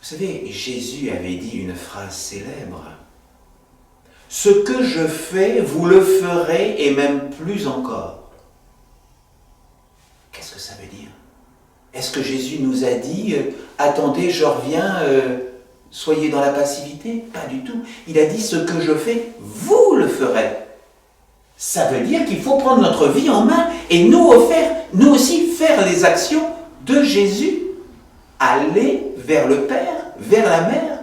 Vous savez, Jésus avait dit une phrase célèbre. « Ce que je fais, vous le ferez et même plus encore. » Qu'est-ce que ça veut dire? Est-ce que Jésus nous a dit « Attendez, je reviens, soyez dans la passivité » ? Pas du tout. Il a dit « Ce que je fais, vous le ferez ». Ça veut dire qu'il faut prendre notre vie en main et nous aussi faire les actions de Jésus. Aller vers le Père, vers la Mère,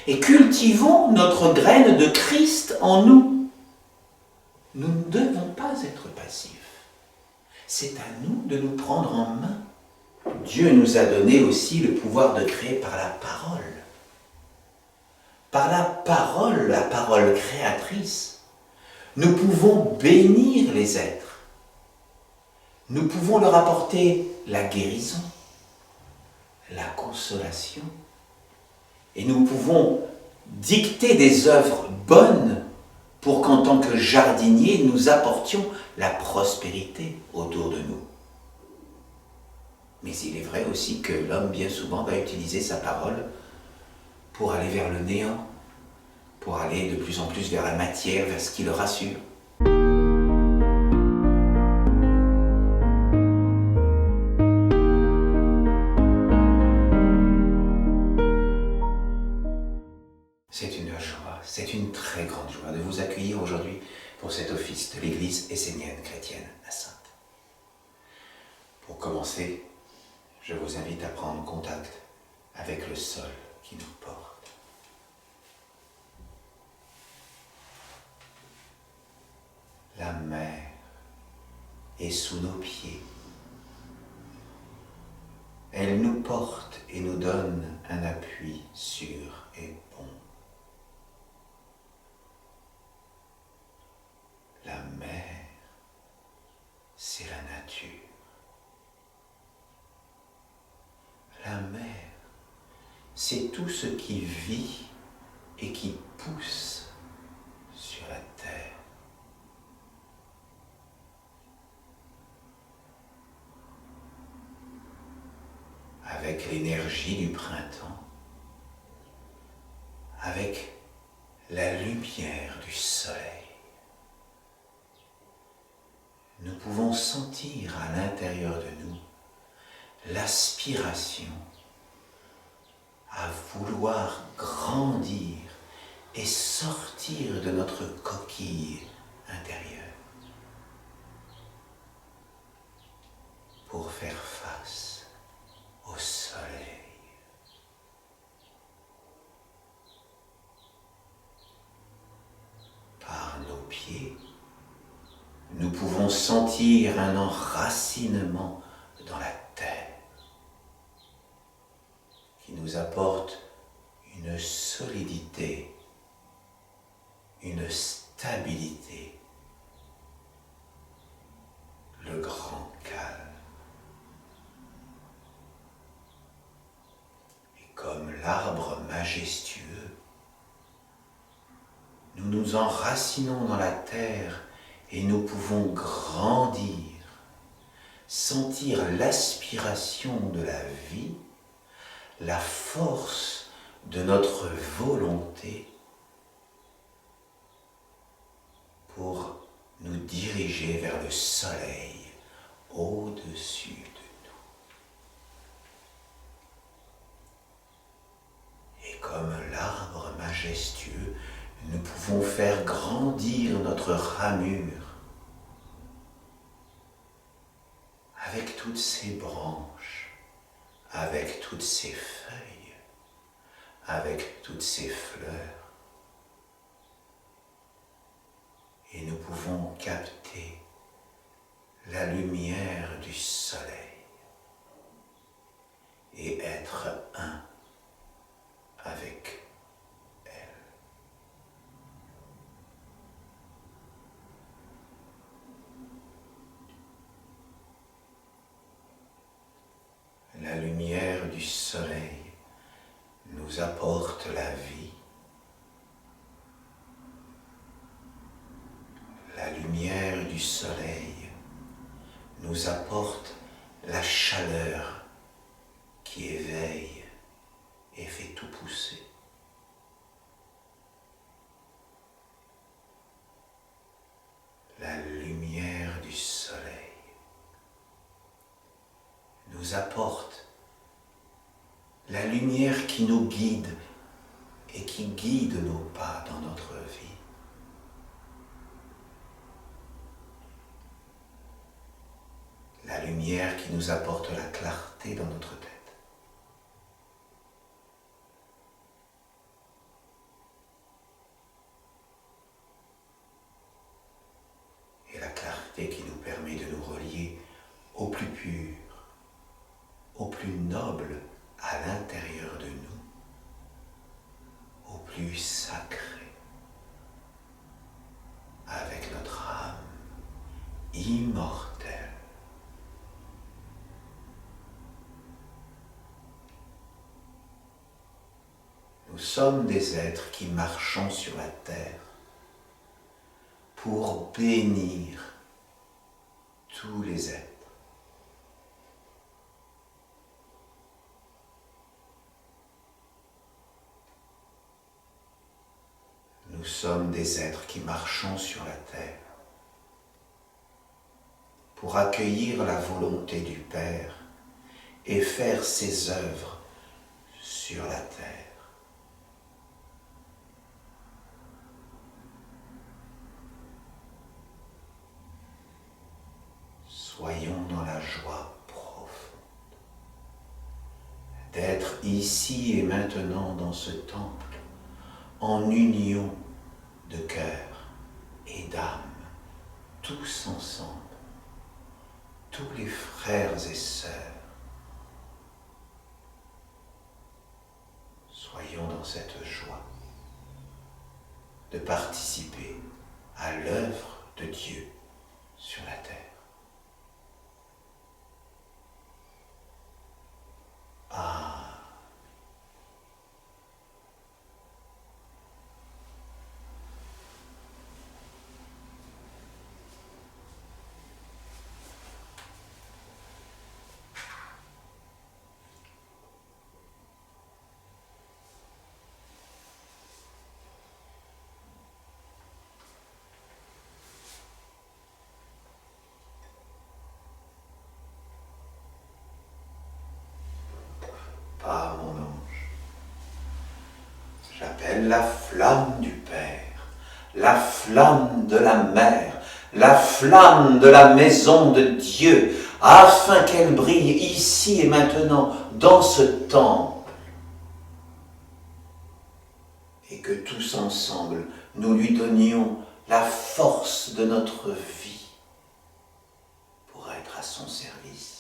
et cultivons notre graine de Christ en nous. Nous ne devons pas être passifs. C'est à nous de nous prendre en main. Dieu nous a donné aussi le pouvoir de créer par la parole. Par la parole créatrice, nous pouvons bénir les êtres. Nous pouvons leur apporter la guérison, la consolation. Et nous pouvons dicter des œuvres bonnes pour qu'en tant que jardiniers, nous apportions la prospérité autour de nous. Mais il est vrai aussi que l'homme, bien souvent, va utiliser sa parole pour aller vers le néant, pour aller de plus en plus vers la matière, vers ce qui le rassure. C'est une joie, c'est une très grande joie de vous accueillir aujourd'hui pour cet office de l'Église essénienne chrétienne à Saintes. Pour commencer, je vous invite à prendre contact avec le sol qui nous porte. La mer est sous nos pieds. Elle nous porte et nous donne un appui sûr et bon. La mer, c'est la nature. La mer, c'est tout ce qui vit et qui pousse sur la terre. Avec l'énergie du printemps, avec la lumière du soleil, nous pouvons sentir à l'intérieur de nous l'aspiration à vouloir grandir et sortir de notre coquille intérieure pour faire face au soleil. Par nos pieds, nous pouvons sentir un enracinement dans la terre qui nous apporte une solidité, une stabilité, le grand calme. Et comme l'arbre majestueux, nous nous enracinons dans la terre et nous pouvons grandir, sentir l'aspiration de la vie, la force de notre volonté pour nous diriger vers le soleil au-dessus de nous. Et comme l'arbre majestueux, nous pouvons faire grandir notre ramure avec toutes ses branches, avec toutes ses feuilles, avec toutes ses fleurs. Et nous pouvons capter la lumière du soleil et être un avec la lumière du soleil nous apporte la vie. La lumière du soleil nous apporte la chaleur qui éveille et fait tout nous apporte, la lumière qui nous guide et qui guide nos pas dans notre vie. La lumière qui nous apporte la clarté dans notre tête. Et la clarté qui nous permet de nous relier au plus pur, au plus noble à l'intérieur de nous, au plus sacré, avec notre âme immortelle. Nous sommes des êtres qui marchons sur la terre pour bénir tous les êtres. Nous sommes des êtres qui marchons sur la terre pour accueillir la volonté du Père et faire ses œuvres sur la terre. Soyons dans la joie profonde d'être ici et maintenant dans ce temple en union de cœur et d'âme, tous ensemble, tous les frères et sœurs. Soyons dans cette joie de participer à l'œuvre de Dieu sur la terre. Ah. Ah, mon ange, j'appelle la flamme du Père, la flamme de la Mère, la flamme de la maison de Dieu, afin qu'elle brille ici et maintenant dans ce temple, et que tous ensemble nous lui donnions la force de notre vie pour être à son service.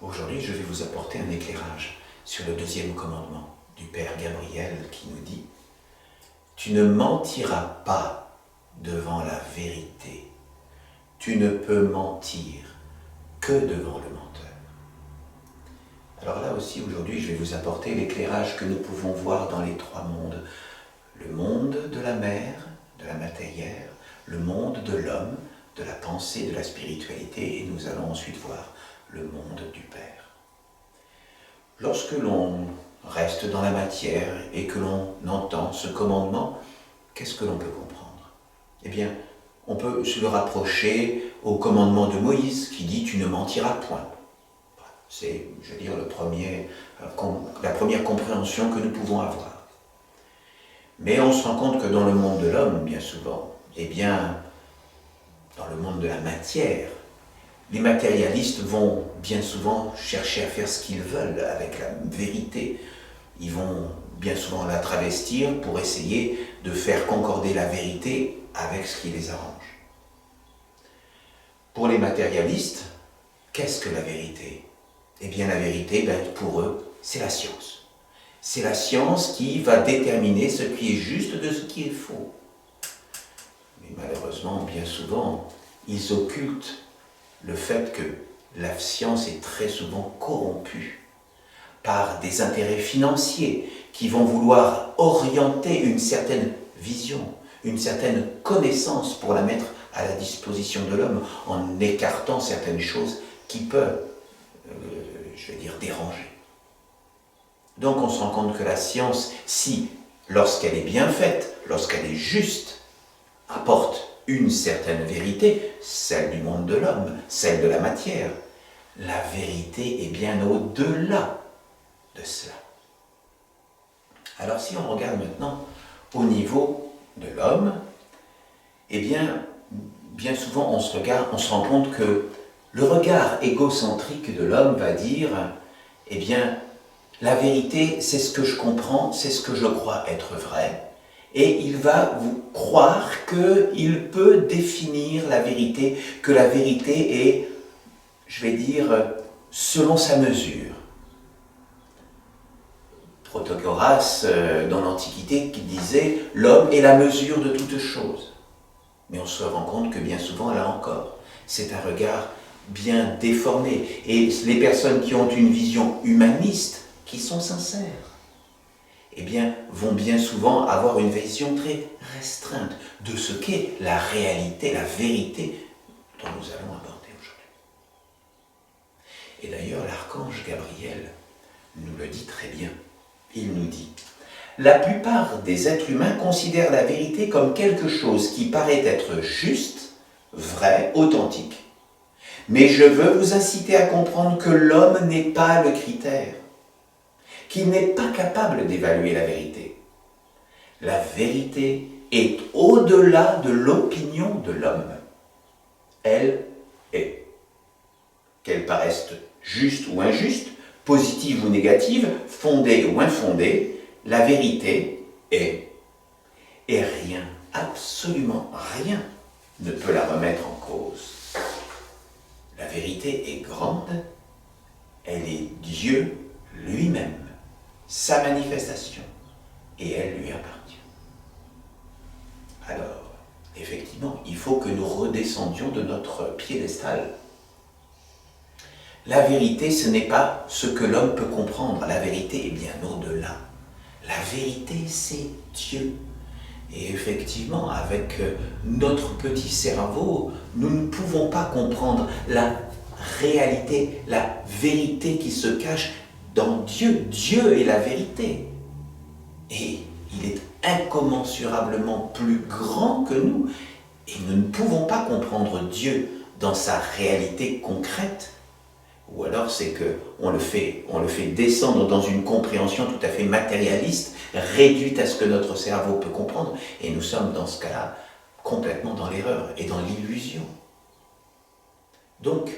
Aujourd'hui, je vais vous apporter un éclairage sur le deuxième commandement du Père Gabriel qui nous dit « Tu ne mentiras pas devant la vérité, tu ne peux mentir que devant le menteur. » Alors là aussi, aujourd'hui, je vais vous apporter l'éclairage que nous pouvons voir dans les trois mondes. Le monde de la mère, de la matérielle, le monde de l'homme, de la pensée, de la spiritualité, et nous allons ensuite voir le monde du Père. Lorsque l'on reste dans la matière et que l'on entend ce commandement, qu'est-ce que l'on peut comprendre? Eh bien, on peut se le rapprocher au commandement de Moïse qui dit « Tu ne mentiras point ». C'est, je veux dire, la première compréhension que nous pouvons avoir. Mais on se rend compte que dans le monde de l'homme, bien souvent, eh bien, dans le monde de la matière, les matérialistes vont bien souvent chercher à faire ce qu'ils veulent avec la vérité. Ils vont bien souvent la travestir pour essayer de faire concorder la vérité avec ce qui les arrange. Pour les matérialistes, qu'est-ce que la vérité? Eh bien la vérité, pour eux, c'est la science. C'est la science qui va déterminer ce qui est juste de ce qui est faux. Mais malheureusement, bien souvent, ils occultent le fait que la science est très souvent corrompue par des intérêts financiers qui vont vouloir orienter une certaine vision, une certaine connaissance pour la mettre à la disposition de l'homme en écartant certaines choses qui peut, déranger. Donc on se rend compte que la science, si, lorsqu'elle est bien faite, lorsqu'elle est juste, apporte une certaine vérité, celle du monde de l'homme, celle de la matière, la vérité est bien au-delà de cela. Alors si on regarde maintenant au niveau de l'homme, eh bien souvent on se rend compte que le regard égocentrique de l'homme va dire, eh bien, la vérité, c'est ce que je comprends, c'est ce que je crois être vrai, et il va vous croire qu'il peut définir la vérité, que la vérité est, selon sa mesure. Protagoras, dans l'Antiquité, qui disait « l'homme est la mesure de toute chose ». Mais on se rend compte que bien souvent, là encore, c'est un regard bien déformé. Et les personnes qui ont une vision humaniste, qui sont sincères, eh bien, vont bien souvent avoir une vision très restreinte de ce qu'est la réalité, la vérité dont nous allons aborder aujourd'hui. Et d'ailleurs, l'archange Gabriel nous le dit très bien. Il nous dit « La plupart des êtres humains considèrent la vérité comme quelque chose qui paraît être juste, vrai, authentique. Mais je veux vous inciter à comprendre que l'homme n'est pas le critère, qu'il n'est pas capable d'évaluer la vérité. La vérité est au-delà de l'opinion de l'homme. Elle est. Qu'elle paraisse juste ou injuste, positive ou négative, fondée ou infondée, la vérité est. Et rien, absolument rien, ne peut la remettre en cause. La vérité est grande, elle est Dieu lui-même, sa manifestation, et elle lui appartient. Alors, effectivement, il faut que nous redescendions de notre piédestal. La vérité, ce n'est pas ce que l'homme peut comprendre, la vérité est bien au-delà. La vérité, c'est Dieu. Et effectivement, avec notre petit cerveau, nous ne pouvons pas comprendre la réalité, la vérité qui se cache dans Dieu. Dieu est la vérité. Et il est incommensurablement plus grand que nous. Et nous ne pouvons pas comprendre Dieu dans sa réalité concrète. Ou alors c'est qu'on le fait descendre dans une compréhension tout à fait matérialiste, réduite à ce que notre cerveau peut comprendre. Et nous sommes dans ce cas-là complètement dans l'erreur et dans l'illusion. Donc,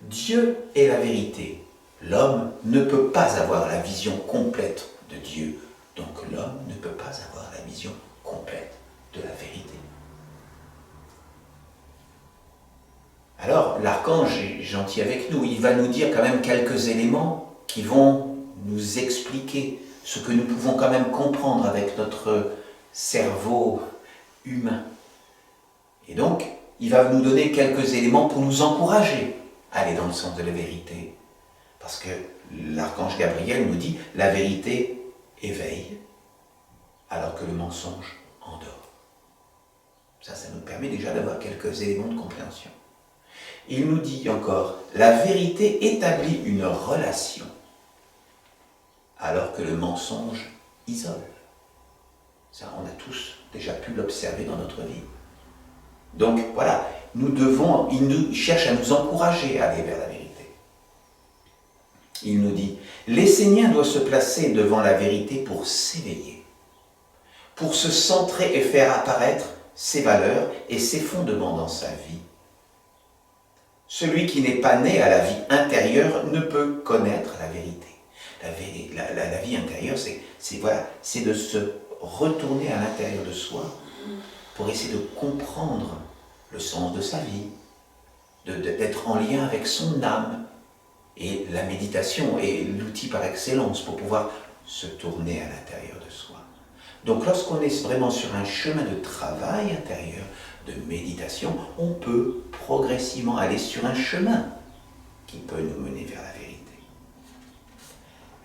Dieu est la vérité. L'homme ne peut pas avoir la vision complète de Dieu. Donc l'homme ne peut pas avoir la vision complète de la vérité. Alors, l'archange est gentil avec nous. Il va nous dire quand même quelques éléments qui vont nous expliquer ce que nous pouvons quand même comprendre avec notre cerveau humain. Et donc, il va nous donner quelques éléments pour nous encourager à aller dans le sens de la vérité. Parce que l'archange Gabriel nous dit « la vérité éveille, alors que le mensonge endort ». Ça nous permet déjà d'avoir quelques éléments de compréhension. Il nous dit encore « la vérité établit une relation, alors que le mensonge isole ». Ça, on a tous déjà pu l'observer dans notre vie. Donc voilà, il nous cherche à nous encourager à aller vers la vérité. Il nous dit « L'essénien doit se placer devant la vérité pour s'éveiller, pour se centrer et faire apparaître ses valeurs et ses fondements dans sa vie. Celui qui n'est pas né à la vie intérieure ne peut connaître la vérité. » La vie intérieure, c'est de se retourner à l'intérieur de soi pour essayer de comprendre le sens de sa vie, d'être en lien avec son âme. Et la méditation est l'outil par excellence pour pouvoir se tourner à l'intérieur de soi. Donc lorsqu'on est vraiment sur un chemin de travail intérieur, de méditation, on peut progressivement aller sur un chemin qui peut nous mener vers la vérité.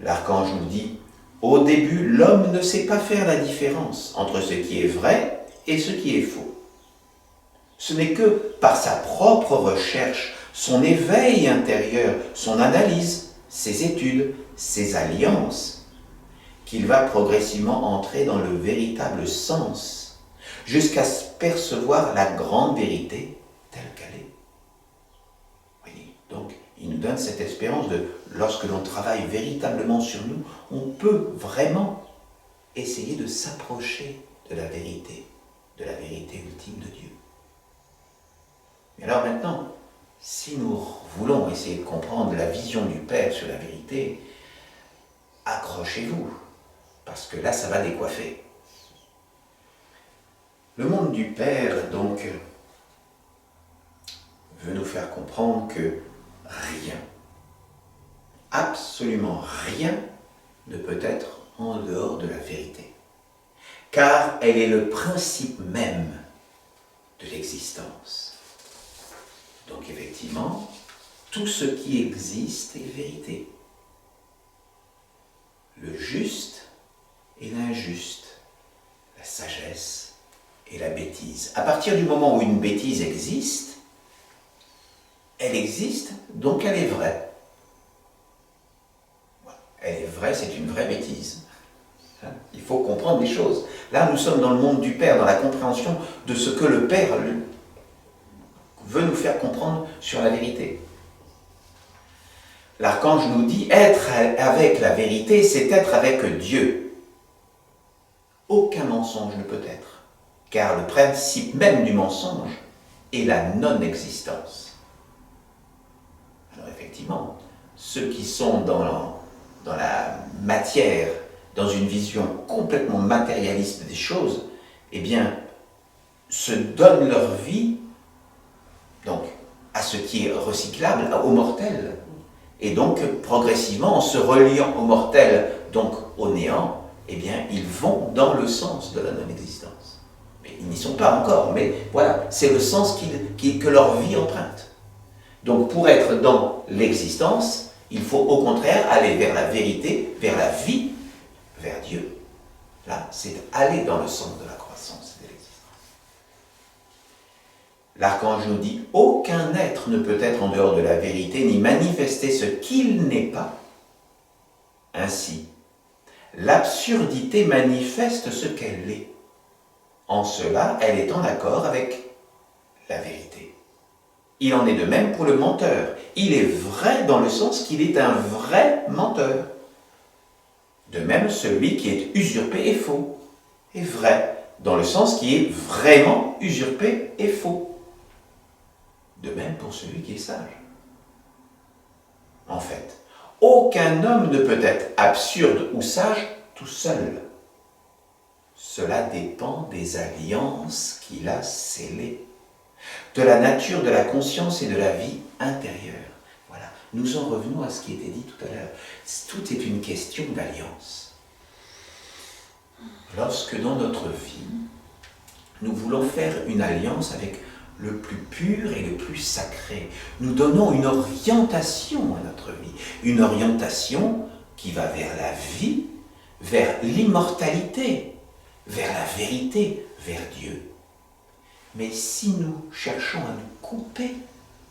L'archange nous dit « Au début, l'homme ne sait pas faire la différence entre ce qui est vrai et ce qui est faux. Ce n'est que par sa propre recherche son éveil intérieur, son analyse, ses études, ses alliances, qu'il va progressivement entrer dans le véritable sens, jusqu'à percevoir la grande vérité telle qu'elle est. Oui, donc, il nous donne cette espérance de, lorsque l'on travaille véritablement sur nous, on peut vraiment essayer de s'approcher de la vérité ultime de Dieu. Et alors maintenant, si nous voulons essayer de comprendre la vision du Père sur la vérité, accrochez-vous, parce que là, ça va décoiffer. Le monde du Père, donc, veut nous faire comprendre que rien, absolument rien, ne peut être en dehors de la vérité, car elle est le principe même de l'existence. Donc effectivement, tout ce qui existe est vérité. Le juste et l'injuste, la sagesse et la bêtise. À partir du moment où une bêtise existe, donc elle est vraie. Elle est vraie, c'est une vraie bêtise. Il faut comprendre les choses. Là, nous sommes dans le monde du Père, dans la compréhension de ce que le Père veut nous faire comprendre sur la vérité. L'archange nous dit, être avec la vérité, c'est être avec Dieu. Aucun mensonge ne peut être, car le principe même du mensonge est la non-existence. Alors effectivement, ceux qui sont dans la matière, dans une vision complètement matérialiste des choses, eh bien, se donnent leur vie donc, à ce qui est recyclable, au mortel. Et donc, progressivement, en se reliant au mortel, donc au néant, eh bien, ils vont dans le sens de la non-existence. Mais ils n'y sont pas encore, mais voilà, c'est le sens que leur vie emprunte. Donc, pour être dans l'existence, il faut au contraire aller vers la vérité, vers la vie, vers Dieu. Là, c'est aller dans le sens de la croissance et de l'existence. L'archange nous dit « Aucun être ne peut être en dehors de la vérité, ni manifester ce qu'il n'est pas. Ainsi, l'absurdité manifeste ce qu'elle est. En cela, elle est en accord avec la vérité. Il en est de même pour le menteur. Il est vrai dans le sens qu'il est un vrai menteur. De même, celui qui est usurpé est faux, est vrai, dans le sens qui est vraiment usurpé et faux. De même pour celui qui est sage. En fait, aucun homme ne peut être absurde ou sage tout seul. Cela dépend des alliances qu'il a scellées, de la nature de la conscience et de la vie intérieure. Voilà, nous en revenons à ce qui était dit tout à l'heure. Tout est une question d'alliance. Lorsque dans notre vie, nous voulons faire une alliance avec le plus pur et le plus sacré, nous donnons une orientation à notre vie, une orientation qui va vers la vie, vers l'immortalité, vers la vérité, vers Dieu. Mais si nous cherchons à nous couper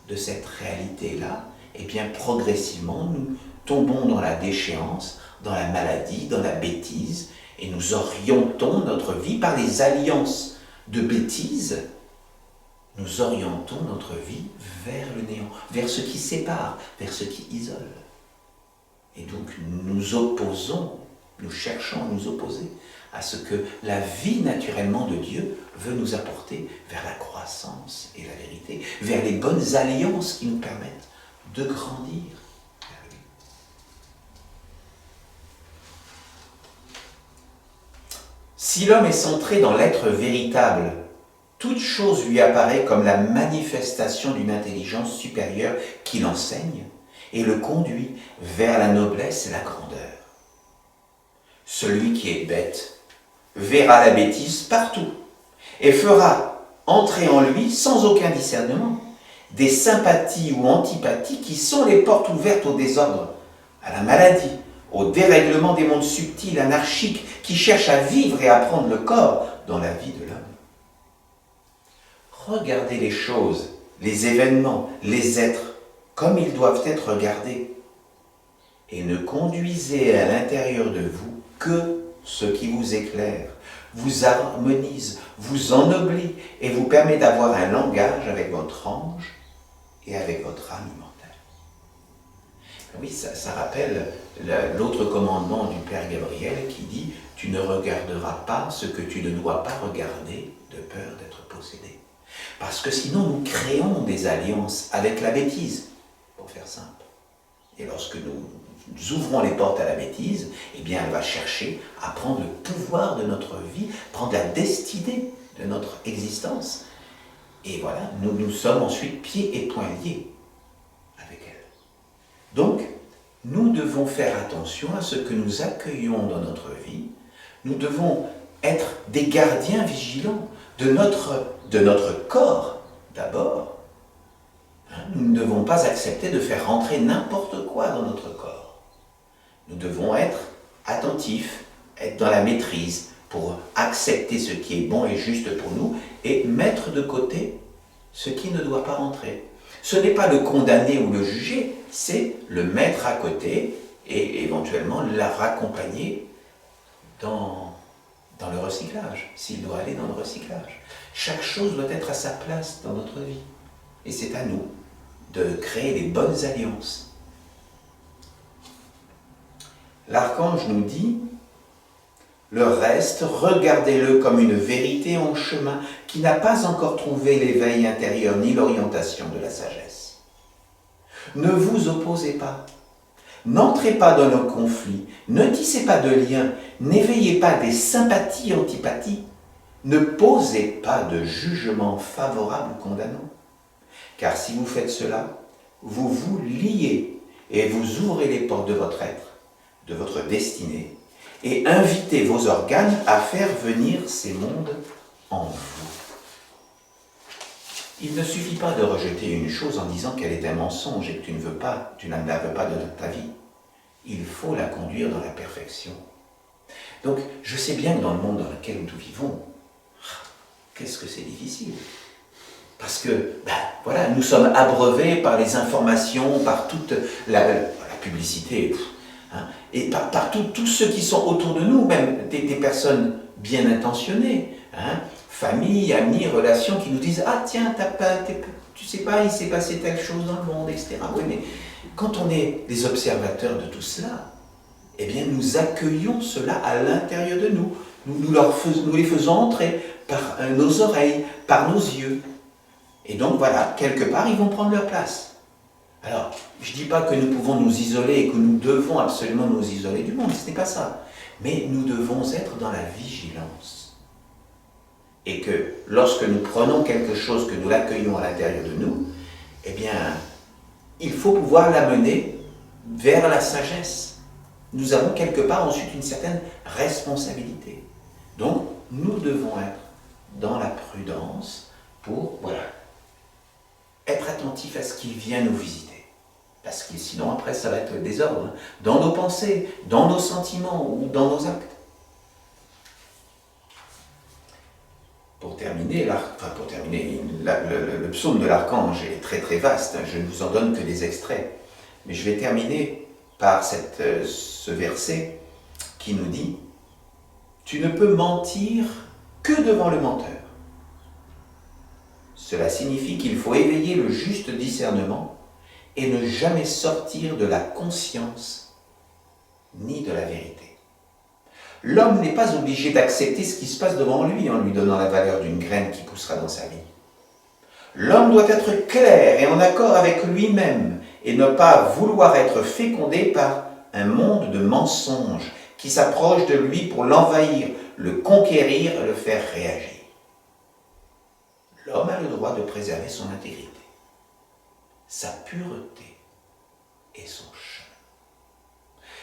de cette réalité-là, eh bien progressivement nous tombons dans la déchéance, dans la maladie, dans la bêtise, et nous orientons notre vie par les alliances de bêtises. Nous orientons notre vie vers le néant, vers ce qui sépare, vers ce qui isole. Et donc nous opposons, nous cherchons à nous opposer à ce que la vie naturellement de Dieu veut nous apporter vers la croissance et la vérité, vers les bonnes alliances qui nous permettent de grandir. Si l'homme est centré dans l'être véritable, toute chose lui apparaît comme la manifestation d'une intelligence supérieure qui l'enseigne et le conduit vers la noblesse et la grandeur. Celui qui est bête verra la bêtise partout et fera entrer en lui, sans aucun discernement, des sympathies ou antipathies qui sont les portes ouvertes au désordre, à la maladie, au dérèglement des mondes subtils, anarchiques, qui cherchent à vivre et à prendre le corps dans la vie de l'homme. Regardez les choses, les événements, les êtres comme ils doivent être regardés, et ne conduisez à l'intérieur de vous que ce qui vous éclaire, vous harmonise, vous ennoblit et vous permet d'avoir un langage avec votre ange et avec votre âme immortelle. Oui, ça rappelle l'autre commandement du Père Gabriel qui dit « Tu ne regarderas pas ce que tu ne dois pas regarder de peur d'être possédé. » Parce que sinon nous créons des alliances avec la bêtise, pour faire simple. Et lorsque nous ouvrons les portes à la bêtise, eh bien elle va chercher à prendre le pouvoir de notre vie, prendre la destinée de notre existence. Et voilà, nous sommes ensuite pieds et poings liés avec elle. Donc, nous devons faire attention à ce que nous accueillons dans notre vie. Nous devons être des gardiens vigilants de notre corps d'abord. Nous ne devons pas accepter de faire rentrer n'importe quoi dans notre corps. Nous devons être attentifs, être dans la maîtrise pour accepter ce qui est bon et juste pour nous et mettre de côté ce qui ne doit pas rentrer. Ce n'est pas le condamner ou le juger, c'est le mettre à côté et éventuellement la raccompagner dans le recyclage, s'il doit aller dans le recyclage. Chaque chose doit être à sa place dans notre vie. Et c'est à nous de créer les bonnes alliances. L'archange nous dit « Le reste, regardez-le comme une vérité en chemin qui n'a pas encore trouvé l'éveil intérieur ni l'orientation de la sagesse. Ne vous opposez pas, n'entrez pas dans nos conflits, ne tissez pas de liens, n'éveillez pas des sympathies-antipathies, ne posez pas de jugements favorables condamnants. Car si vous faites cela, vous vous liez et vous ouvrez les portes de votre être, de votre destinée, et invitez vos organes à faire venir ces mondes en vous. Il ne suffit pas de rejeter une chose en disant qu'elle est un mensonge et que tu ne la veux pas de ta vie. Il faut la conduire dans la perfection. Donc, je sais bien que dans le monde dans lequel nous vivons, qu'est-ce que c'est difficile. Parce que, voilà, nous sommes abreuvés par les informations, par toute la publicité, et par tous ceux qui sont autour de nous, même des personnes bien intentionnées, famille, amis, relations, qui nous disent « Ah tiens, tu sais pas, il s'est passé telle chose dans le monde, etc. » Oui, mais quand on est des observateurs de tout cela, eh bien nous accueillons cela à l'intérieur de nous. Nous les faisons entrer par nos oreilles, par nos yeux. Et donc voilà, quelque part, ils vont prendre leur place. Alors, je ne dis pas que nous pouvons nous isoler et que nous devons absolument nous isoler du monde, ce n'est pas ça. Mais nous devons être dans la vigilance. Et que lorsque nous prenons quelque chose, que nous l'accueillons à l'intérieur de nous, eh bien, il faut pouvoir l'amener vers la sagesse. Nous avons quelque part ensuite une certaine responsabilité. Donc, nous devons être dans la prudence pour, voilà, être attentifs à ce qui vient nous visiter. Parce que sinon, après, ça va être le désordre, dans nos pensées, dans nos sentiments ou dans nos actes. Pour terminer, le psaume de l'archange est très très vaste, je ne vous en donne que des extraits. Mais je vais terminer par ce verset qui nous dit « Tu ne peux mentir que devant le menteur. » Cela signifie qu'il faut éveiller le juste discernement et ne jamais sortir de la conscience ni de la vérité. L'homme n'est pas obligé d'accepter ce qui se passe devant lui en lui donnant la valeur d'une graine qui poussera dans sa vie. L'homme doit être clair et en accord avec lui-même et ne pas vouloir être fécondé par un monde de mensonges qui s'approche de lui pour l'envahir, le conquérir et le faire réagir. L'homme a le droit de préserver son intégrité, sa pureté et son chemin.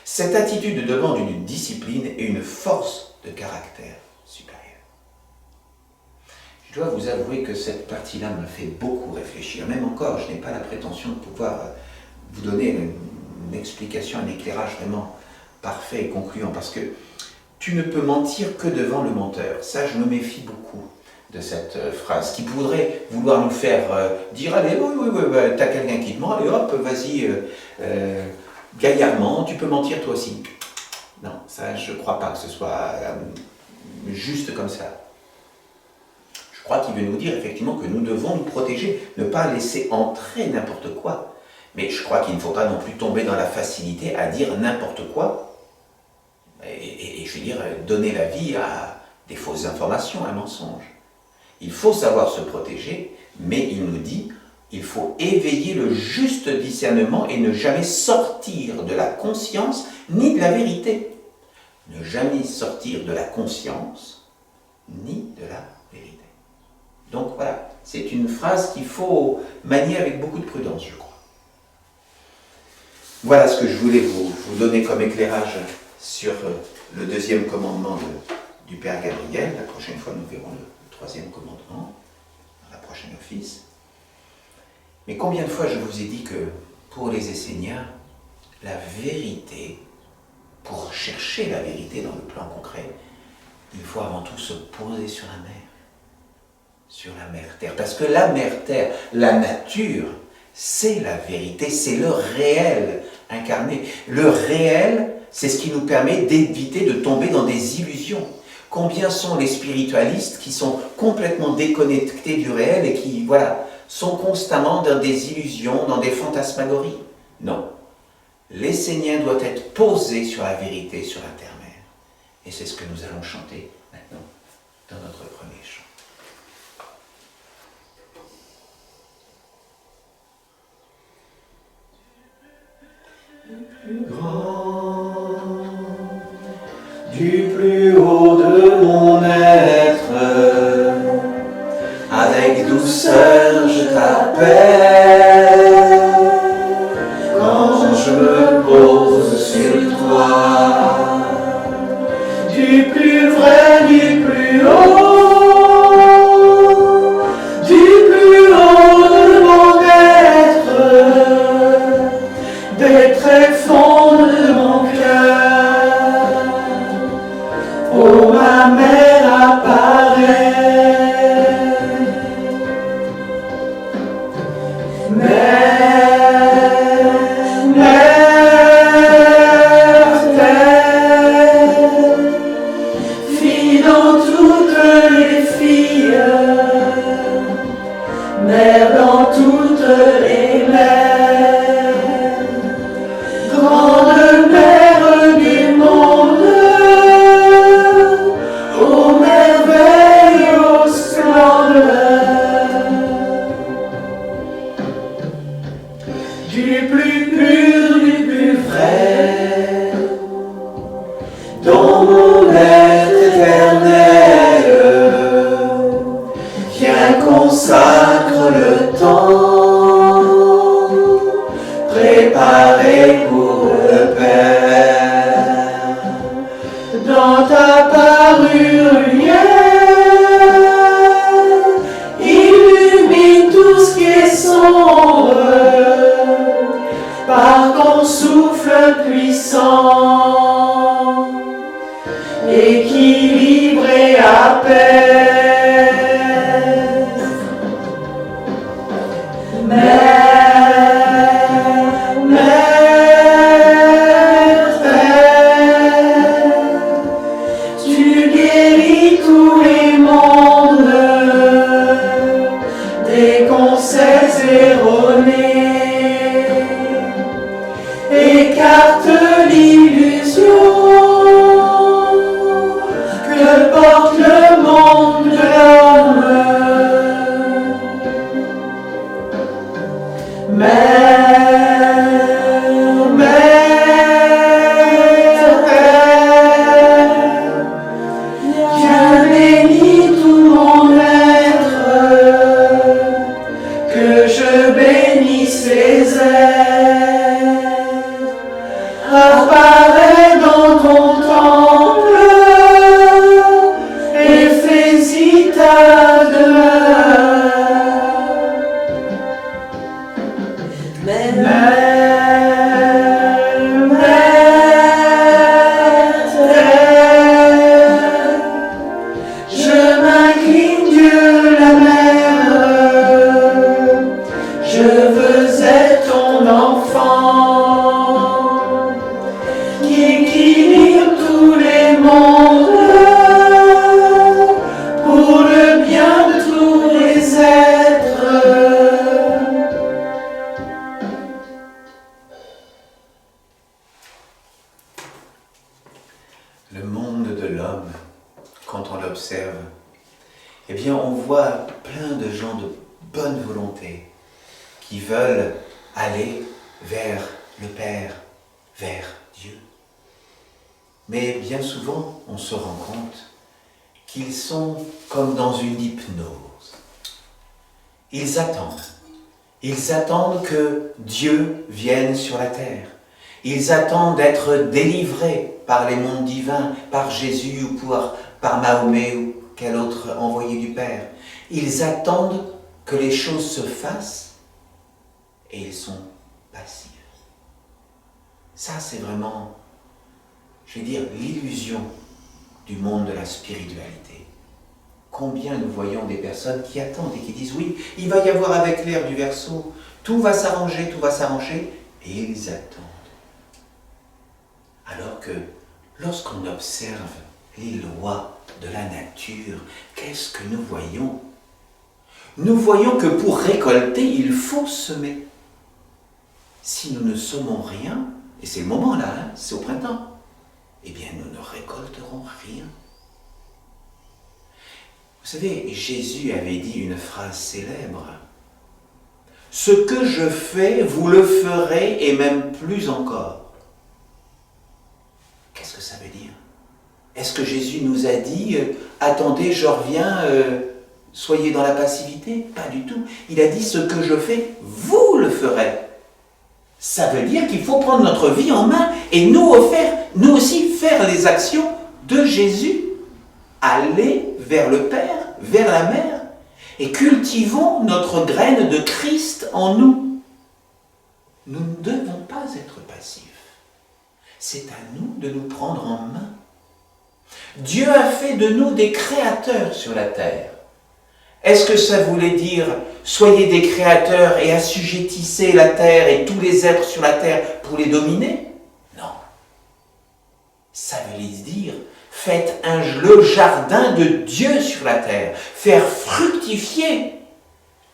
Cette attitude demande une discipline et une force de caractère supérieure. Je dois vous avouer que cette partie-là me fait beaucoup réfléchir. Même encore, je n'ai pas la prétention de pouvoir vous donner une explication, un éclairage vraiment parfait et concluant, parce que tu ne peux mentir que devant le menteur. Ça, je me méfie beaucoup. de cette phrase, qui pourrait vouloir nous faire dire, allez, oui, t'as quelqu'un qui te ment, allez hop, vas-y, gaillardement, tu peux mentir toi aussi. Non, ça, je ne crois pas que ce soit juste comme ça. Je crois qu'il veut nous dire effectivement que nous devons nous protéger, ne pas laisser entrer n'importe quoi. Mais je crois qu'il ne faut pas non plus tomber dans la facilité à dire n'importe quoi. Et je veux dire, donner la vie à des fausses informations, un mensonge. Il faut savoir se protéger, mais il nous dit, il faut éveiller le juste discernement et ne jamais sortir de la conscience ni de la vérité. Ne jamais sortir de la conscience ni de la vérité. Donc voilà, c'est une phrase qu'il faut manier avec beaucoup de prudence, je crois. Voilà ce que je voulais vous donner comme éclairage sur le deuxième commandement du Père Gabriel. La prochaine fois, nous verrons le troisième commandement, dans la prochaine office. Mais combien de fois je vous ai dit que pour les Esséniens, la vérité, pour chercher la vérité dans le plan concret, il faut avant tout se poser sur la mer. Sur la mère Terre. Parce que la mère Terre, la nature, c'est la vérité, c'est le réel incarné. Le réel, c'est ce qui nous permet d'éviter de tomber dans des illusions. Combien sont les spiritualistes qui sont complètement déconnectés du réel et qui, voilà, sont constamment dans des illusions, dans des fantasmagories? Non. L'Essénien doit être posé sur la vérité, sur la terre-mère. Et c'est ce que nous allons chanter maintenant dans notre premier chant. Grand, du plus haut de mon être, avec douceur je t'appelle, quand je me pose sur toi, du plus vrai, du plus haut. Écarte l'illusion que porte le monde. le monde de l'homme, quand on l'observe, eh bien on voit plein de gens de bonne volonté qui veulent aller vers le Père, vers Dieu. Mais bien souvent, on se rend compte qu'ils sont comme dans une hypnose. Ils attendent que Dieu vienne sur la terre. Ils attendent d'être délivrés par les mondes divins, par Jésus ou par Mahomet ou quel autre envoyé du Père. Ils attendent que les choses se fassent et ils sont passifs. Ça, c'est vraiment, je vais dire, l'illusion du monde de la spiritualité. Combien nous voyons des personnes qui attendent et qui disent « Oui, il va y avoir avec l'ère du Verseau, tout va s'arranger, et ils attendent. Alors que lorsqu'on observe les lois de la nature, qu'est-ce que nous voyons? Nous voyons que pour récolter, il faut semer. Si nous ne semons rien, et c'est le moment là, c'est au printemps, eh bien nous ne récolterons rien. Vous savez, Jésus avait dit une phrase célèbre. « Ce que je fais, vous le ferez et même plus encore. » Qu'est-ce que ça veut dire? Est-ce que Jésus nous a dit « Attendez, je reviens, soyez dans la passivité » ? Pas du tout. Il a dit « Ce que je fais, vous le ferez. » Ça veut dire qu'il faut prendre notre vie en main et nous aussi faire les actions de Jésus. Aller vers le Père, vers la Mère, et cultivons notre graine de Christ en nous. Nous ne devons pas être passifs. C'est à nous de nous prendre en main. Dieu a fait de nous des créateurs sur la terre. Est-ce que ça voulait dire « Soyez des créateurs et assujettissez la terre et tous les êtres sur la terre pour les dominer » ? Non. Ça voulait dire « Faites le jardin de Dieu sur la terre, faire fructifier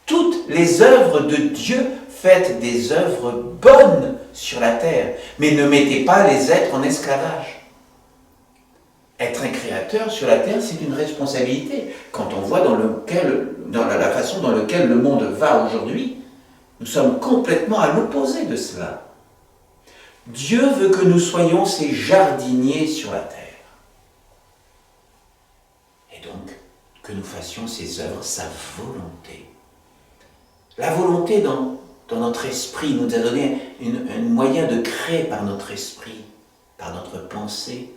toutes les œuvres de Dieu, faites des œuvres bonnes sur la terre, mais ne mettez pas les êtres en esclavage. » Être un créateur sur la terre, c'est une responsabilité. Quand on voit dans la façon dans laquelle le monde va aujourd'hui, nous sommes complètement à l'opposé de cela. Dieu veut que nous soyons ses jardiniers sur la terre. Et donc, que nous fassions ses œuvres, sa volonté. La volonté dans notre esprit nous a donné un moyen de créer par notre esprit, par notre pensée.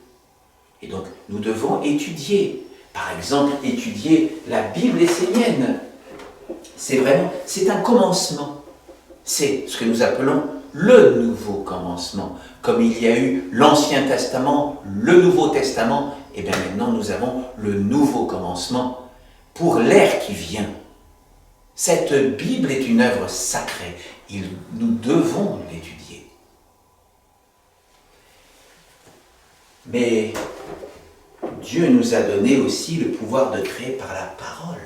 Et donc, nous devons étudier. Par exemple, étudier la Bible essénienne. C'est un commencement. C'est ce que nous appelons le Nouveau Commencement. Comme il y a eu l'Ancien Testament, le Nouveau Testament, et bien maintenant nous avons le Nouveau Commencement pour l'ère qui vient. Cette Bible est une œuvre sacrée. Nous devons l'étudier. Mais Dieu nous a donné aussi le pouvoir de créer par la parole.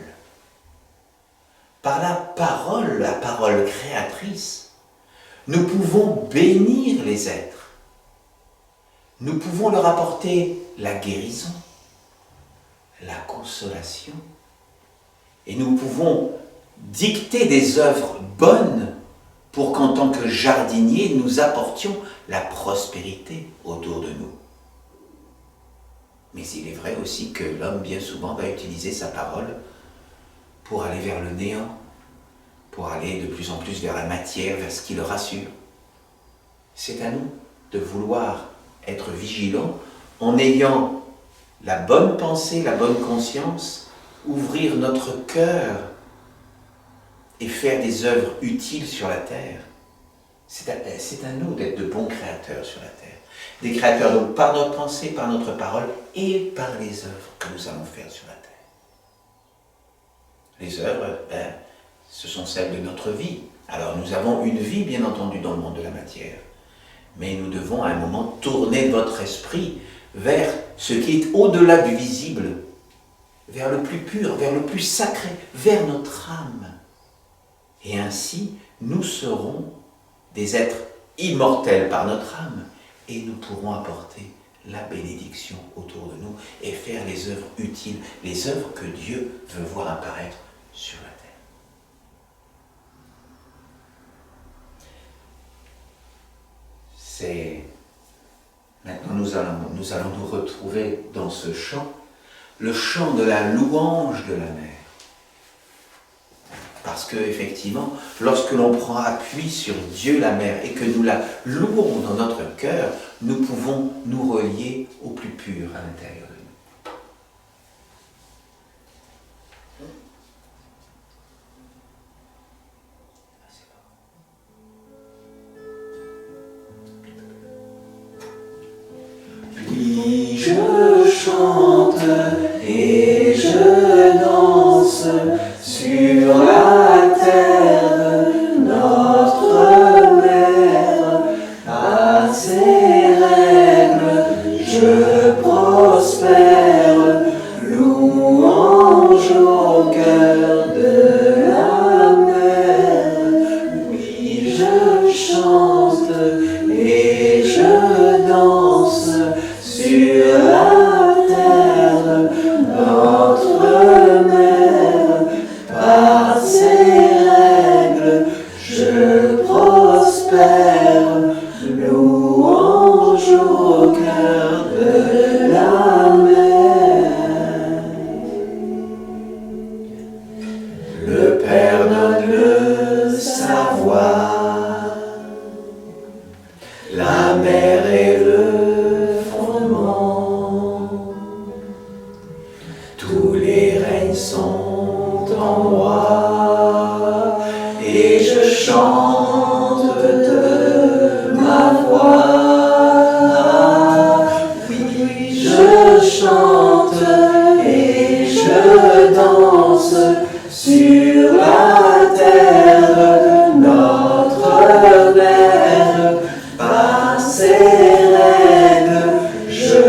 Par la parole créatrice, nous pouvons bénir les êtres. Nous pouvons leur apporter la guérison, la consolation. Et nous pouvons dicter des œuvres bonnes pour qu'en tant que jardiniers, nous apportions la prospérité autour de nous. Mais il est vrai aussi que l'homme, bien souvent, va utiliser sa parole pour aller vers le néant, pour aller de plus en plus vers la matière, vers ce qui le rassure. C'est à nous de vouloir être vigilants en ayant la bonne pensée, la bonne conscience, ouvrir notre cœur et faire des œuvres utiles sur la terre. C'est à nous d'être de bons créateurs sur la terre. Des créateurs donc par notre pensée, par notre parole et par les œuvres que nous allons faire sur la terre. Les œuvres, ce sont celles de notre vie. Alors nous avons une vie bien entendu dans le monde de la matière, mais nous devons à un moment tourner notre esprit vers ce qui est au-delà du visible, vers le plus pur, vers le plus sacré, vers notre âme. Et ainsi, nous serons des êtres immortels par notre âme et nous pourrons apporter la bénédiction autour de nous et faire les œuvres utiles, les œuvres que Dieu veut voir apparaître sur la terre. Maintenant nous allons nous retrouver dans ce chant, le chant de la louange de la mer. Parce que, effectivement, lorsque l'on prend appui sur Dieu la mère et que nous la louons dans notre cœur, nous pouvons nous relier au plus pur à l'intérieur de nous. Oui, je chante et je danse sur la terre de notre mère. À ses règles je prospère, louange au cœur de la mer. Oui, je chante et je danse sur la terre, notre mère. Par ses règles, je prospère, louange au cœur de la mer. Le Père donne le savoir, la mer est le fondement, tous les règnes sont en moi, et je chante de ma voix. Oui, je chante et je danse sur la terre, notre mère. Par ses règles, je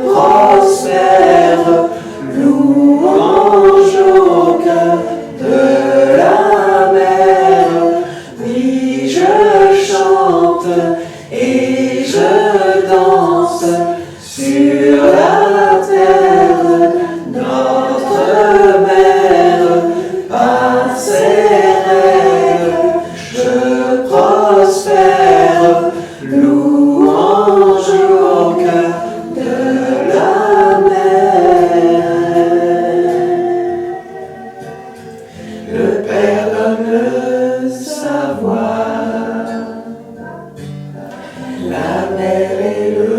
prospère, louange au cœur de la mer. Oui, je chante et je danse sur la terre, notre mère. Par ses règles, je prospère, louange au cœur de la mer. Le Père donne le savoir, la mer est le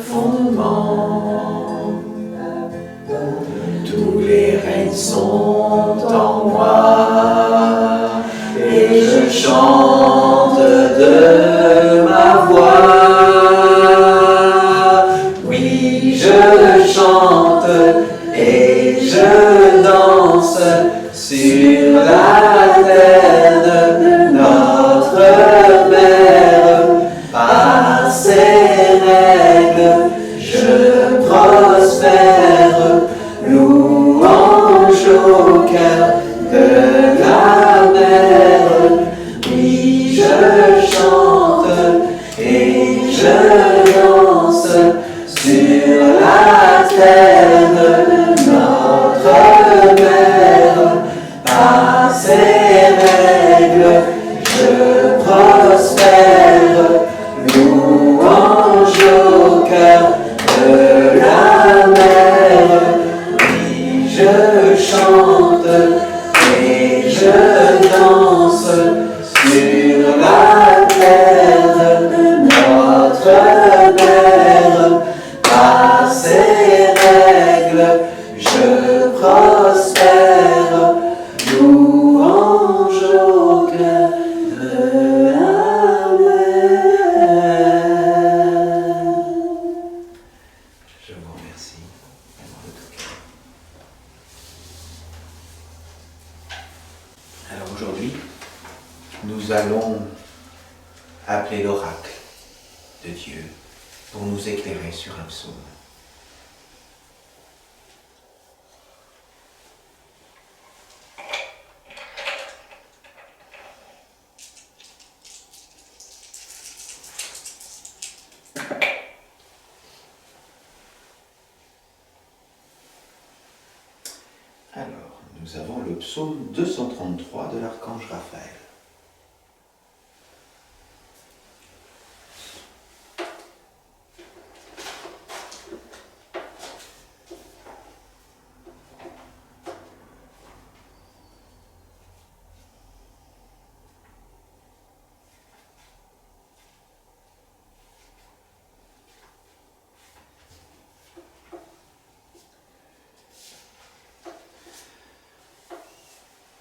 fondement, tous les règnes sont en moi, et je chante de ma voix. Oui, je chante et je danse sur la terre de notre mère. Par ses règles, je prospère, louange au cœur de la mer. Oui, je chante et je danse sur la terre, notre mère. Par ses règles, je prospère, louange au cœur de la mer. Oui, je chante et je danse sur la terre, notre mère. Par ses règles, je prospère, louange au cœur de la mer. Je vous remercie. Alors aujourd'hui, nous allons appeler l'oracle de Dieu pour nous éclairer sur un psaume. Alors, nous avons le psaume 233 de l'archange Raphaël.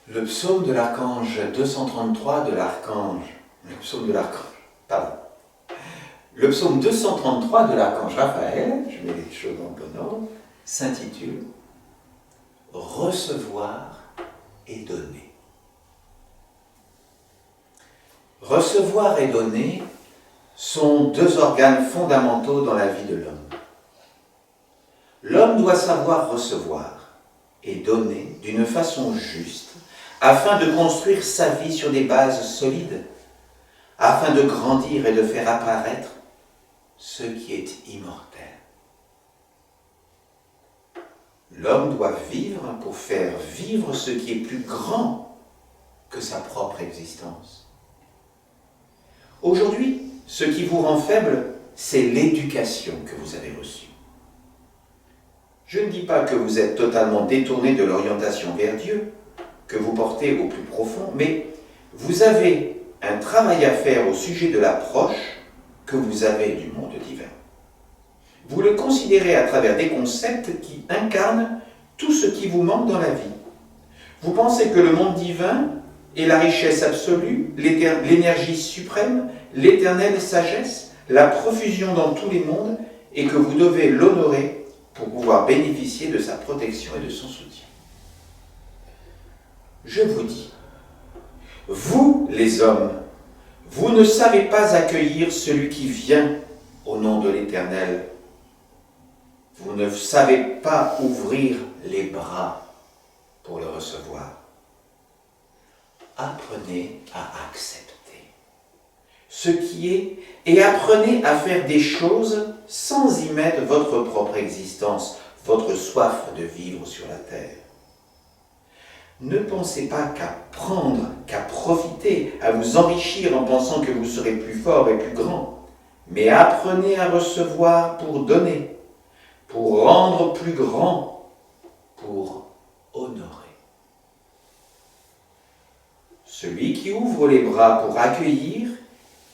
Le psaume de l'archange 233 de l'archange, le psaume 233 de l'archange Raphaël, je mets les choses en bon ordre, s'intitule « Recevoir et donner ». Recevoir et donner sont deux organes fondamentaux dans la vie de l'homme. L'homme doit savoir recevoir et donner d'une façon juste, afin de construire sa vie sur des bases solides, afin de grandir et de faire apparaître ce qui est immortel. L'homme doit vivre pour faire vivre ce qui est plus grand que sa propre existence. Aujourd'hui, ce qui vous rend faible, c'est l'éducation que vous avez reçue. Je ne dis pas que vous êtes totalement détourné de l'orientation vers Dieu, que vous portez au plus profond, mais vous avez un travail à faire au sujet de l'approche que vous avez du monde divin. Vous le considérez à travers des concepts qui incarnent tout ce qui vous manque dans la vie. Vous pensez que le monde divin est la richesse absolue, l'énergie suprême, l'éternelle sagesse, la profusion dans tous les mondes, et que vous devez l'honorer pour pouvoir bénéficier de sa protection et de son soutien. Je vous dis, vous les hommes, vous ne savez pas accueillir celui qui vient au nom de l'Éternel. Vous ne savez pas ouvrir les bras pour le recevoir. Apprenez à accepter ce qui est et apprenez à faire des choses sans y mettre votre propre existence, votre soif de vivre sur la terre. Ne pensez pas qu'à prendre, qu'à profiter, à vous enrichir en pensant que vous serez plus fort et plus grand, mais apprenez à recevoir pour donner, pour rendre plus grand, pour honorer. Celui qui ouvre les bras pour accueillir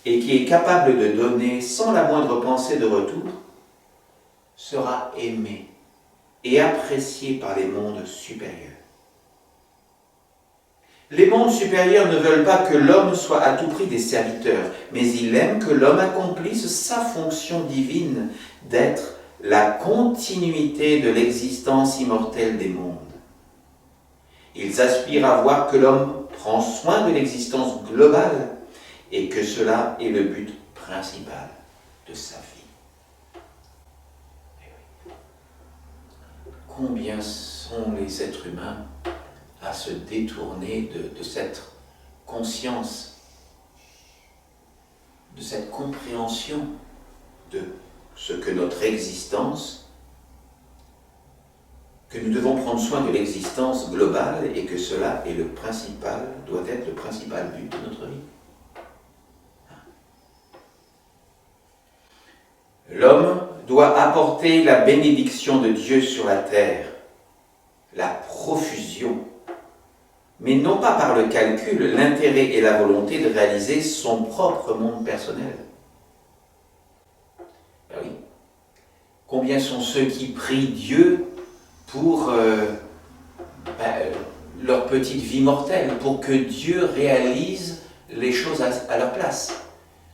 et qui est capable de donner sans la moindre pensée de retour, sera aimé et apprécié par les mondes supérieurs. Les mondes supérieurs ne veulent pas que l'homme soit à tout prix des serviteurs, mais ils aiment que l'homme accomplisse sa fonction divine d'être la continuité de l'existence immortelle des mondes. Ils aspirent à voir que l'homme prend soin de l'existence globale et que cela est le but principal de sa vie. Et oui. Combien sont les êtres humains à se détourner de cette conscience, de cette compréhension de ce que notre existence, que nous devons prendre soin de l'existence globale et que cela est le principal, doit être le principal but de notre vie. L'homme doit apporter la bénédiction de Dieu sur la terre, la profusion, mais non pas par le calcul, l'intérêt et la volonté de réaliser son propre monde personnel. Ben oui. Combien sont ceux qui prient Dieu pour leur petite vie mortelle, pour que Dieu réalise les choses à leur place,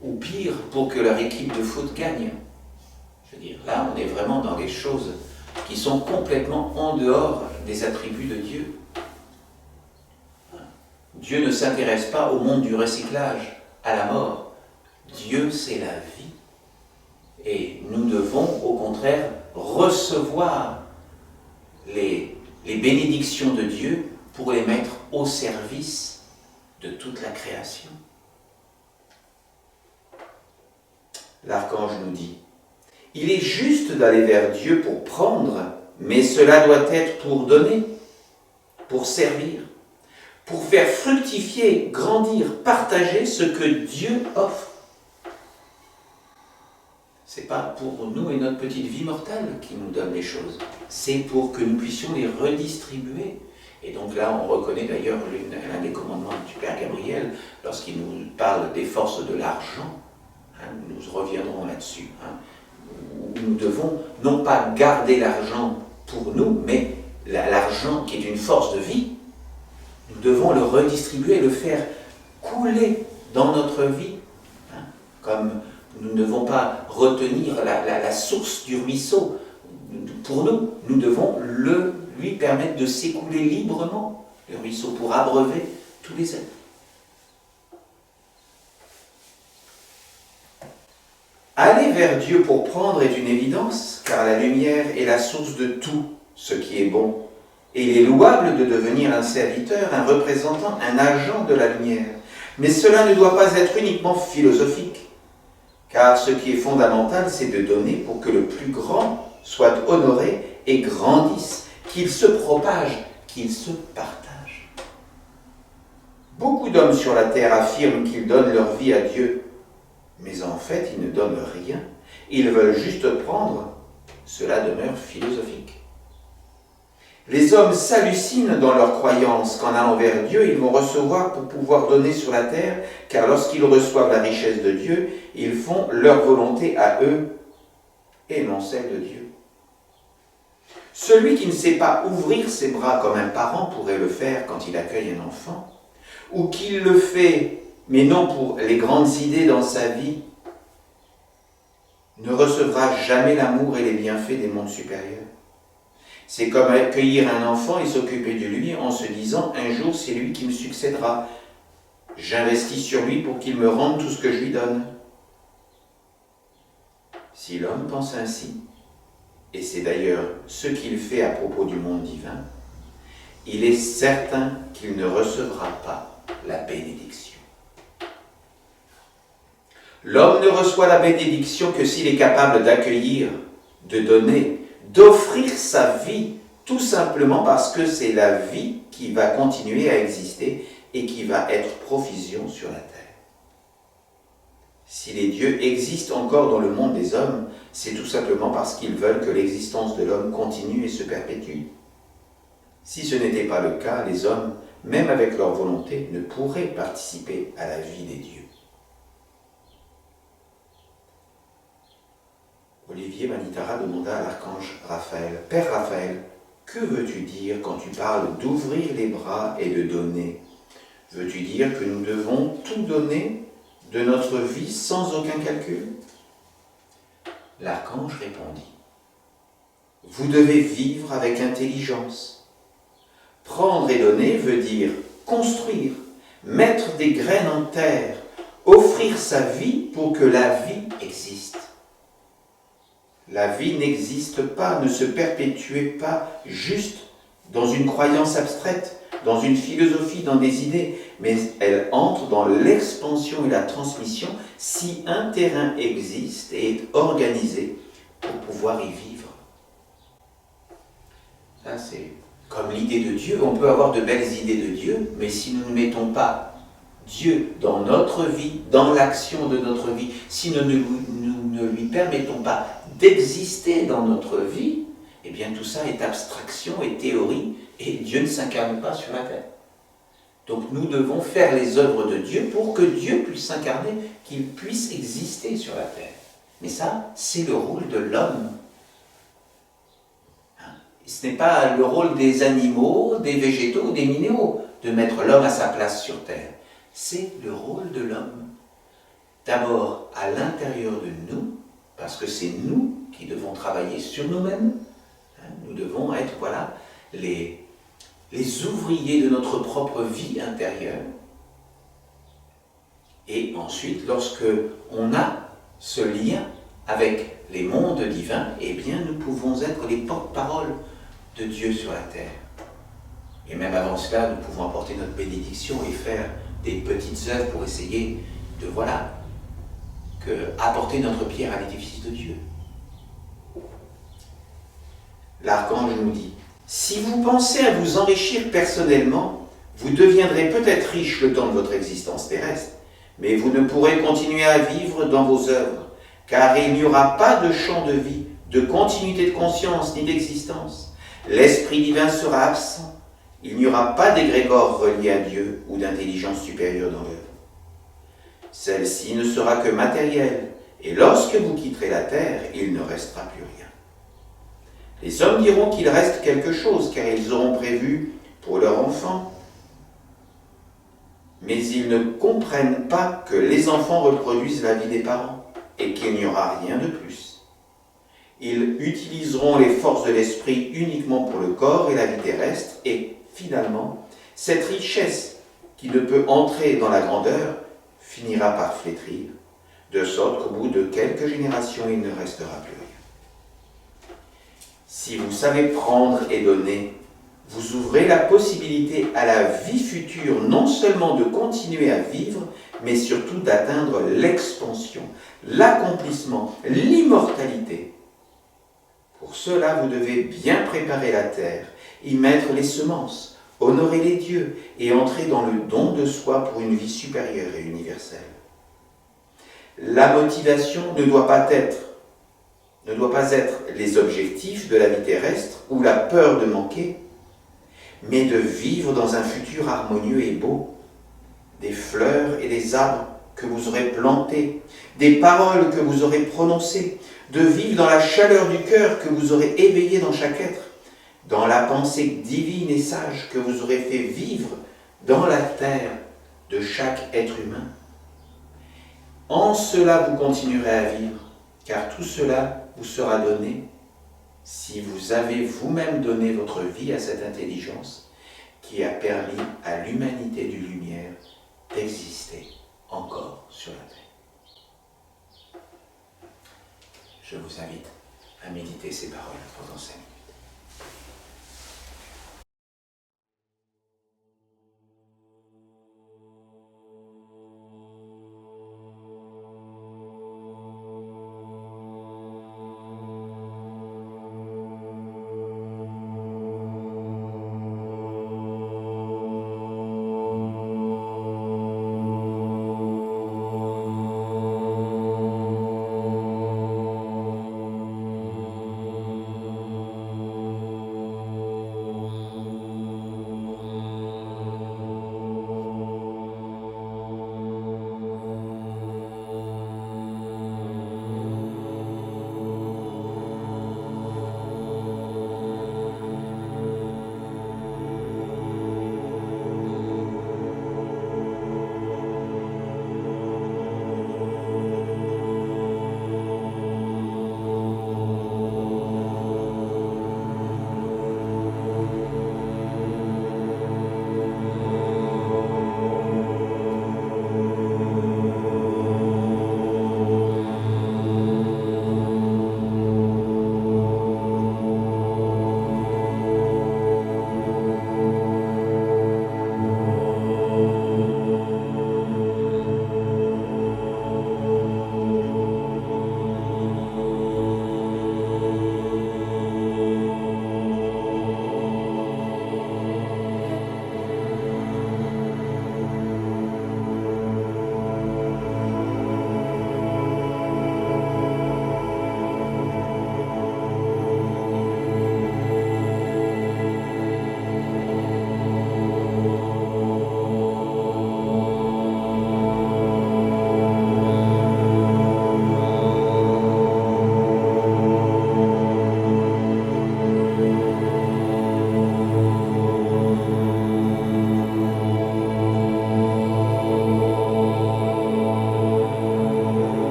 ou pire, pour que leur équipe de foot gagne. Je veux dire, là, on est vraiment dans des choses qui sont complètement en dehors des attributs de Dieu. Dieu ne s'intéresse pas au monde du recyclage, à la mort. Dieu, c'est la vie. Et nous devons, au contraire, recevoir les bénédictions de Dieu pour les mettre au service de toute la création. L'archange nous dit, il est juste d'aller vers Dieu pour prendre, mais cela doit être pour donner. pour servir, pour faire fructifier, grandir, partager ce que Dieu offre. Ce n'est pas pour nous et notre petite vie mortelle qui nous donne les choses, c'est pour que nous puissions les redistribuer. Et donc là, on reconnaît d'ailleurs l'un des commandements du Père Gabriel, lorsqu'il nous parle des forces de l'argent. Nous reviendrons là-dessus. Où nous devons non pas garder l'argent pour nous, mais l'argent qui est une force de vie, nous devons le redistribuer, le faire couler dans notre vie. Comme nous ne devons pas retenir la source du ruisseau pour nous, nous devons lui permettre de s'écouler librement, le ruisseau, pour abreuver tous les êtres. Aller vers Dieu pour prendre est une évidence, car la lumière est la source de tout ce qui est bon. Et il est louable de devenir un serviteur, un représentant, un agent de la lumière. Mais cela ne doit pas être uniquement philosophique, car ce qui est fondamental, c'est de donner pour que le plus grand soit honoré et grandisse, qu'il se propage, qu'il se partage. Beaucoup d'hommes sur la terre affirment qu'ils donnent leur vie à Dieu, mais en fait, ils ne donnent rien. Ils veulent juste prendre. Cela demeure philosophique. Les hommes s'hallucinent dans leur croyance qu'en allant vers Dieu, ils vont recevoir pour pouvoir donner sur la terre, car lorsqu'ils reçoivent la richesse de Dieu, ils font leur volonté à eux et non celle de Dieu. Celui qui ne sait pas ouvrir ses bras comme un parent pourrait le faire quand il accueille un enfant, ou qui le fait, mais non pour les grandes idées dans sa vie, ne recevra jamais l'amour et les bienfaits des mondes supérieurs. C'est comme accueillir un enfant et s'occuper de lui en se disant « un jour c'est lui qui me succédera, j'investis sur lui pour qu'il me rende tout ce que je lui donne ». Si l'homme pense ainsi, et c'est d'ailleurs ce qu'il fait à propos du monde divin, il est certain qu'il ne recevra pas la bénédiction. L'homme ne reçoit la bénédiction que s'il est capable d'accueillir, de donner, d'offrir sa vie, tout simplement parce que c'est la vie qui va continuer à exister et qui va être provision sur la terre. Si les dieux existent encore dans le monde des hommes, c'est tout simplement parce qu'ils veulent que l'existence de l'homme continue et se perpétue. Si ce n'était pas le cas, les hommes, même avec leur volonté, ne pourraient participer à la vie des dieux. Olivier Manitara demanda à l'archange Raphaël, « Père Raphaël, que veux-tu dire quand tu parles d'ouvrir les bras et de donner? Veux-tu dire que nous devons tout donner de notre vie sans aucun calcul ?» L'archange répondit, « Vous devez vivre avec intelligence. Prendre et donner veut dire construire, mettre des graines en terre, offrir sa vie pour que la vie existe. La vie n'existe pas, ne se perpétue pas juste dans une croyance abstraite, dans une philosophie, dans des idées, mais elle entre dans l'expansion et la transmission si un terrain existe et est organisé pour pouvoir y vivre. Ça, c'est comme l'idée de Dieu. On peut avoir de belles idées de Dieu, mais si nous ne mettons pas Dieu dans notre vie, dans l'action de notre vie, si nous ne lui permettons pas d'exister dans notre vie, eh bien tout ça est abstraction et théorie, et Dieu ne s'incarne pas sur la terre. Donc nous devons faire les œuvres de Dieu pour que Dieu puisse s'incarner, qu'il puisse exister sur la terre. Mais ça, c'est le rôle de l'homme. Ce n'est pas le rôle des animaux, des végétaux ou des minéraux de mettre l'homme à sa place sur terre. C'est le rôle de l'homme. D'abord à l'intérieur de nous, parce que c'est nous qui devons travailler sur nous-mêmes. Nous devons être, les ouvriers de notre propre vie intérieure. Et ensuite, lorsque on a ce lien avec les mondes divins, eh bien, nous pouvons être les porte-paroles de Dieu sur la terre. Et même avant cela, nous pouvons apporter notre bénédiction et faire des petites œuvres pour essayer de, apporter notre pierre à l'édifice de Dieu. L'archange nous dit, Si vous pensez à vous enrichir personnellement, vous deviendrez peut-être riche le temps de votre existence terrestre, mais vous ne pourrez continuer à vivre dans vos œuvres, car il n'y aura pas de champ de vie, de continuité de conscience ni d'existence. L'Esprit divin sera absent. Il n'y aura pas d'égrégore relié à Dieu ou d'intelligence supérieure dans l'œuvre. Celle-ci ne sera que matérielle, et lorsque vous quitterez la terre, il ne restera plus rien. Les hommes diront qu'il reste quelque chose, car ils auront prévu pour leur enfant. Mais ils ne comprennent pas que les enfants reproduisent la vie des parents, et qu'il n'y aura rien de plus. Ils utiliseront les forces de l'esprit uniquement pour le corps et la vie terrestre, et finalement, cette richesse qui ne peut entrer dans la grandeur finira par flétrir, de sorte qu'au bout de quelques générations, il ne restera plus rien. Si vous savez prendre et donner, vous ouvrez la possibilité à la vie future non seulement de continuer à vivre, mais surtout d'atteindre l'expansion, l'accomplissement, l'immortalité. Pour cela, vous devez bien préparer la terre, y mettre les semences, honorer les dieux et entrer dans le don de soi pour une vie supérieure et universelle. La motivation ne doit pas être les objectifs de la vie terrestre ou la peur de manquer, mais de vivre dans un futur harmonieux et beau, des fleurs et des arbres que vous aurez plantés, des paroles que vous aurez prononcées, de vivre dans la chaleur du cœur que vous aurez éveillé dans chaque être, dans la pensée divine et sage que vous aurez fait vivre dans la terre de chaque être humain. En cela, vous continuerez à vivre, car tout cela vous sera donné si vous avez vous-même donné votre vie à cette intelligence qui a permis à l'humanité du lumière d'exister encore sur la terre. Je vous invite à méditer ces paroles pendant 5 minutes.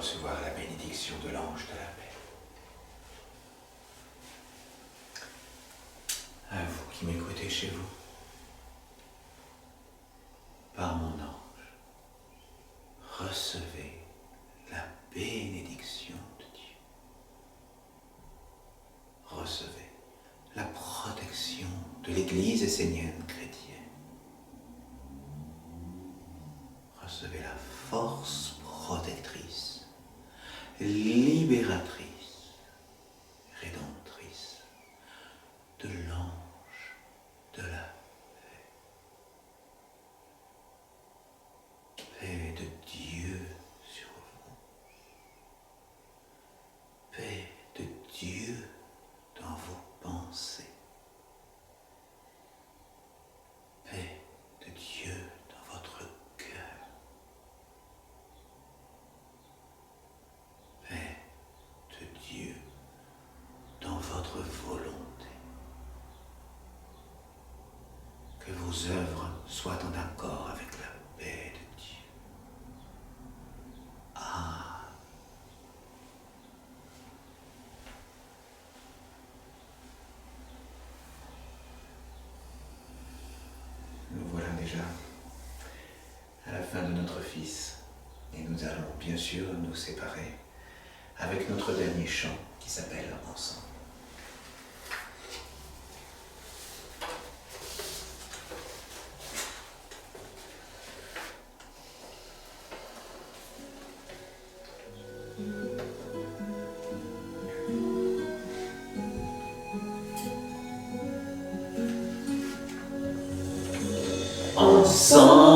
recevoir la bénédiction de l'ange de la paix. À vous qui m'écoutez chez vous, par mon ange, recevez la bénédiction de Dieu. Recevez la protection de l'Église essénienne chrétienne. Recevez la force protectrice, libératrice, rédemptrice de l'ange de la paix. Paix de Dieu sur vous. Paix de Dieu dans vos pensées. Paix de Dieu dans votre cœur. Paix de Dieu dans votre volonté. Que vos œuvres soient en accord avec la paix de Dieu. Ah. Nous voilà déjà à la fin de notre office et nous allons bien sûr nous séparer avec notre dernier chant qui s'appelle Ensemble.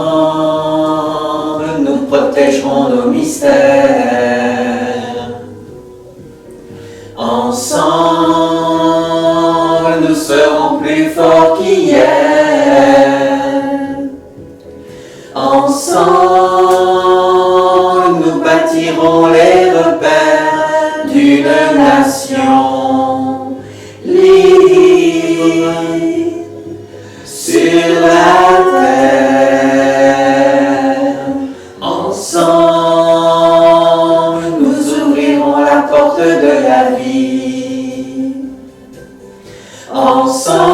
Ensemble, nous protégerons nos mystères. Ensemble, nous serons plus forts qu'hier. Ensemble, nous bâtirons les repères d'une nation libre sur la terre. Ensemble, nous ouvrirons la porte de la vie. Ensemble,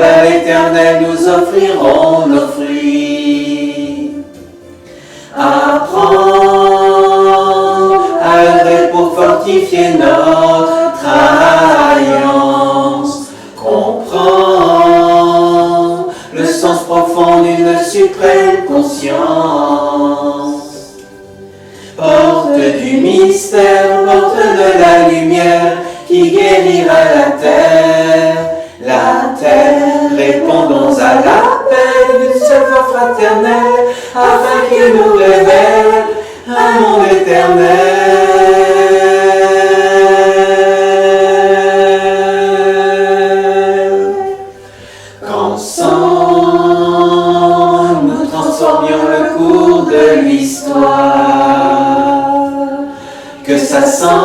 à l'Éternel, nous offrirons nos fruits. Apprends à œuvrer pour fortifier notre alliance. Comprends le sens profond d'une suprême conscience. Porte du mystère, porte de la lumière qui guérira la terre. La terre, répondons à l'appel d'une seule voix fraternelle, afin qu'il nous révèle un monde éternel. Qu'ensemble nous transformions le cours de l'histoire, que s'assemble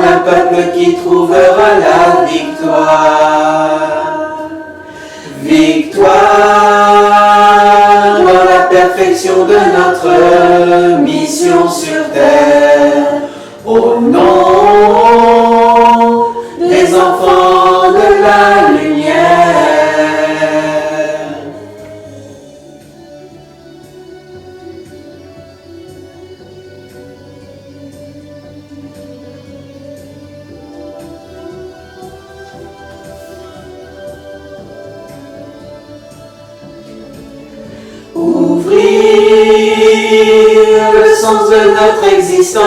un peuple qui trouvera la victoire. Victoire dans la perfection de notre mission sur terre. Au nom des enfants de la lumière. Ouvrir le sens de notre existence,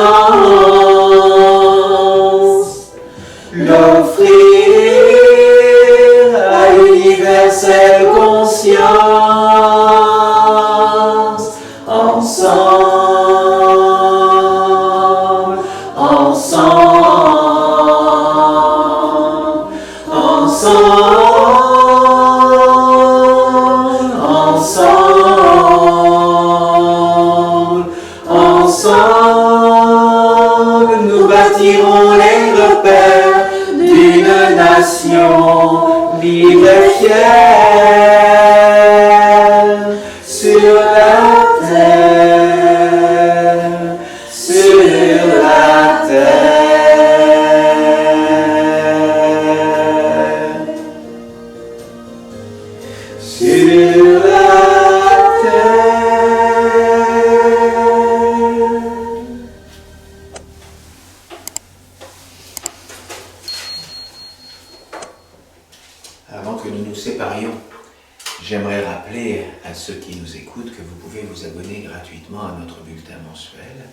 l'offrir à l'universelle conscience. Ensemble, ensemble, ensemble, ensemble, ensemble, nous bâtirons les repères d'une nation libre et fière. sur la terre. Avant que nous nous séparions, j'aimerais rappeler à ceux qui nous écoutent que vous pouvez vous abonner gratuitement à notre bulletin mensuel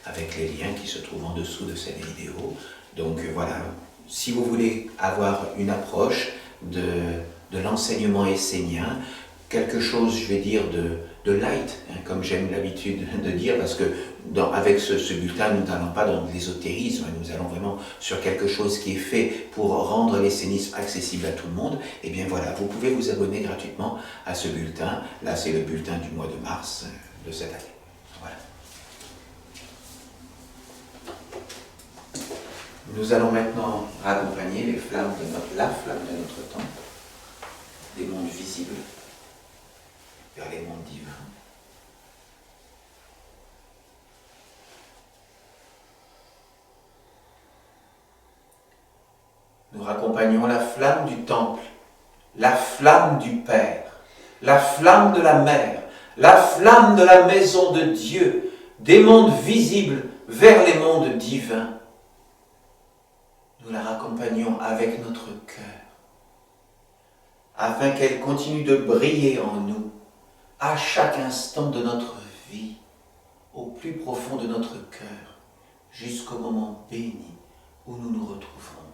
avec les liens qui se trouvent en dessous de cette vidéo. Donc voilà, si vous voulez avoir une approche de l'enseignement essénien, quelque chose, je vais dire, de light, hein, comme j'aime l'habitude de dire, parce que avec ce bulletin, nous n'allons pas dans l'ésotérisme, nous allons vraiment sur quelque chose qui est fait pour rendre l'essénisme accessible à tout le monde. Et bien voilà, vous pouvez vous abonner gratuitement à ce bulletin. Là, c'est le bulletin du mois de mars de cette année. Voilà. Nous allons maintenant accompagner les flammes la flamme de notre temple, des mondes visibles vers les mondes divins. Nous raccompagnons la flamme du temple, la flamme du Père, la flamme de la Mère, la flamme de la maison de Dieu, des mondes visibles vers les mondes divins. Nous la raccompagnons avec notre cœur, afin qu'elle continue de briller en nous, à chaque instant de notre vie, au plus profond de notre cœur, jusqu'au moment béni où nous nous retrouverons.